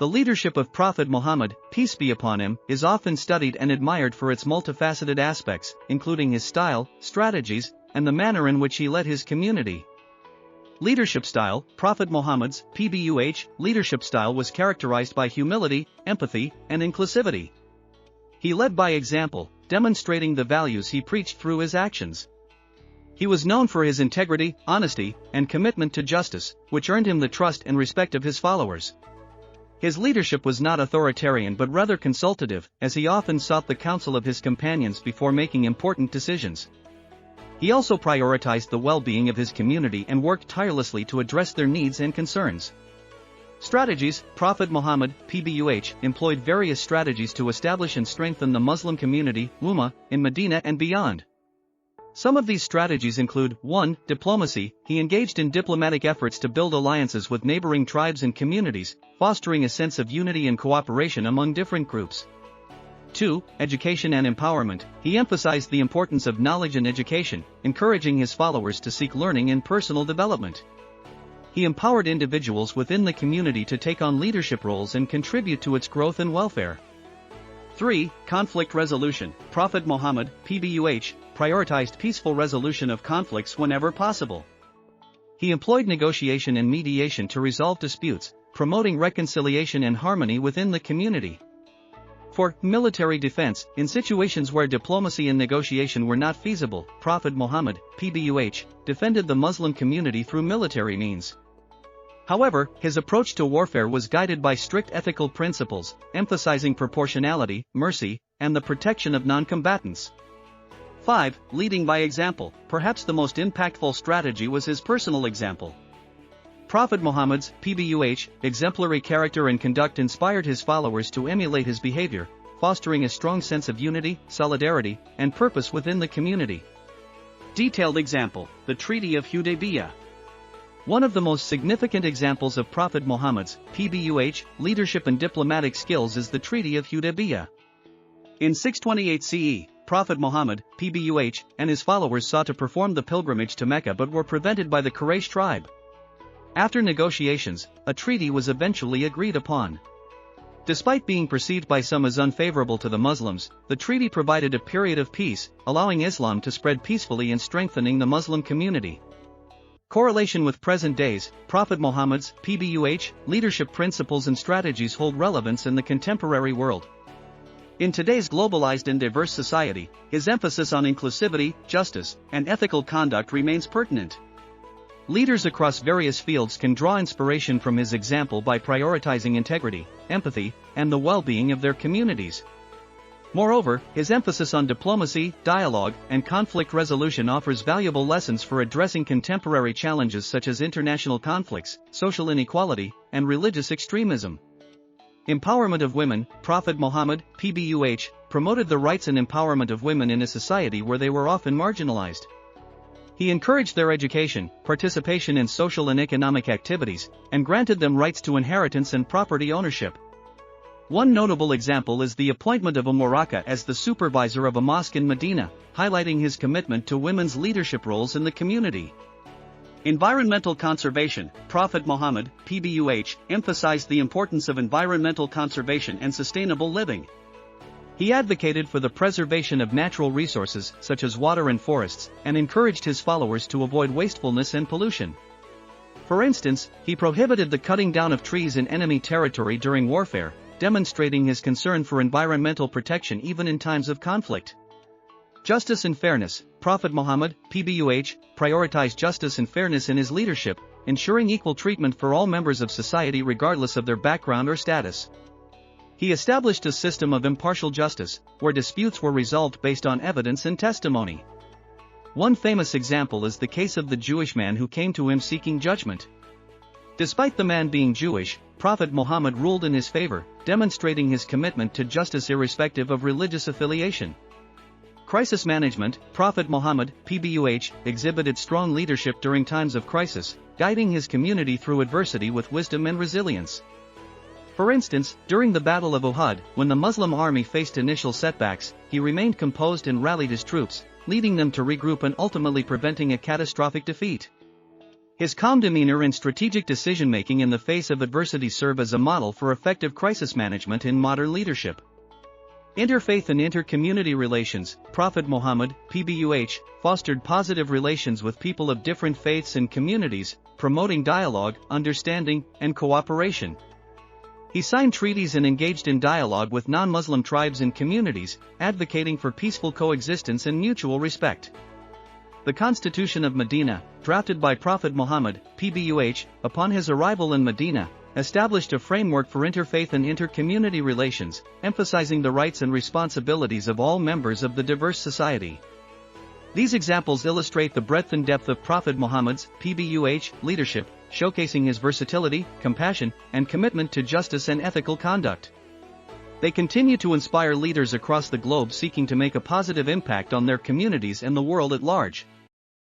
The leadership of Prophet Muhammad, peace be upon him, is often studied and admired for its multifaceted aspects, including his style, strategies, and the manner in which he led his community. Leadership style. Prophet Muhammad's PBUH leadership style was characterized by humility, empathy, and inclusivity. He led by example, demonstrating the values he preached through his actions. He was known for his integrity, honesty, and commitment to justice, which earned him the trust and respect of his followers. His leadership was not authoritarian but rather consultative, as he often sought the counsel of his companions before making important decisions. He also prioritized the well-being of his community and worked tirelessly to address their needs and concerns. Strategies. Prophet Muhammad, PBUH, employed various strategies to establish and strengthen the Muslim community, Ummah, in Medina and beyond. Some of these strategies include: 1. Diplomacy. He engaged in diplomatic efforts to build alliances with neighboring tribes and communities, fostering a sense of unity and cooperation among different groups. 2. Education and empowerment. He emphasized the importance of knowledge and education, encouraging his followers to seek learning and personal development. He empowered individuals within the community to take on leadership roles and contribute to its growth and welfare. 3. Conflict resolution. Prophet Muhammad, PBUH, prioritized peaceful resolution of conflicts whenever possible. He employed negotiation and mediation to resolve disputes, promoting reconciliation and harmony within the community. 4. Military defense. In situations where diplomacy and negotiation were not feasible, Prophet Muhammad, PBUH, defended the Muslim community through military means. However, his approach to warfare was guided by strict ethical principles, emphasizing proportionality, mercy, and the protection of non-combatants. 5. Leading by example. Perhaps the most impactful strategy was his personal example. Prophet Muhammad's PBUH exemplary character and conduct inspired his followers to emulate his behavior, fostering a strong sense of unity, solidarity, and purpose within the community. Detailed example: the Treaty of Hudaybiyah. One of the most significant examples of Prophet Muhammad's PBUH leadership and diplomatic skills is the Treaty of Hudaybiyah. In 628 CE, Prophet Muhammad, PBUH, and his followers sought to perform the pilgrimage to Mecca but were prevented by the Quraysh tribe. After negotiations, a treaty was eventually agreed upon. Despite being perceived by some as unfavorable to the Muslims, the treaty provided a period of peace, allowing Islam to spread peacefully and strengthening the Muslim community. Correlation with present days. Prophet Muhammad's PBUH leadership principles and strategies hold relevance in the contemporary world. In today's globalized and diverse society, his emphasis on inclusivity, justice, and ethical conduct remains pertinent. Leaders across various fields can draw inspiration from his example by prioritizing integrity, empathy, and the well-being of their communities. Moreover, his emphasis on diplomacy, dialogue, and conflict resolution offers valuable lessons for addressing contemporary challenges such as international conflicts, social inequality, and religious extremism. Empowerment of women. Prophet Muhammad, PBUH, promoted the rights and empowerment of women in a society where they were often marginalized. He encouraged their education, participation in social and economic activities, and granted them rights to inheritance and property ownership. One notable example is the appointment of Waraka as the supervisor of a mosque in Medina, highlighting his commitment to women's leadership roles in the community. Environmental conservation. Prophet Muhammad, PBUH, emphasized the importance of environmental conservation and sustainable living. He advocated for the preservation of natural resources such as water and forests, and encouraged his followers to avoid wastefulness and pollution. For instance, he prohibited the cutting down of trees in enemy territory during warfare, demonstrating his concern for environmental protection even in times of conflict. Justice and fairness. Prophet Muhammad, PBUH, prioritized justice and fairness in his leadership, ensuring equal treatment for all members of society regardless of their background or status. He established a system of impartial justice, where disputes were resolved based on evidence and testimony. One famous example is the case of the Jewish man who came to him seeking judgment. Despite the man being Jewish, Prophet Muhammad ruled in his favor, demonstrating his commitment to justice irrespective of religious affiliation. Crisis management. Prophet Muhammad, PBUH, exhibited strong leadership during times of crisis, guiding his community through adversity with wisdom and resilience. For instance, during the Battle of Uhud, when the Muslim army faced initial setbacks, he remained composed and rallied his troops, leading them to regroup and ultimately preventing a catastrophic defeat. His calm demeanor and strategic decision-making in the face of adversity serve as a model for effective crisis management in modern leadership. Interfaith and inter-community relations. Prophet Muhammad, PBUH, fostered positive relations with people of different faiths and communities, promoting dialogue, understanding, and cooperation. He signed treaties and engaged in dialogue with non-Muslim tribes and communities, advocating for peaceful coexistence and mutual respect. The Constitution of Medina, drafted by Prophet Muhammad, PBUH, upon his arrival in Medina, established a framework for interfaith and inter-community relations, emphasizing the rights and responsibilities of all members of the diverse society. These examples illustrate the breadth and depth of Prophet Muhammad's, PBUH, leadership, showcasing his versatility, compassion, and commitment to justice and ethical conduct. They continue to inspire leaders across the globe seeking to make a positive impact on their communities and the world at large.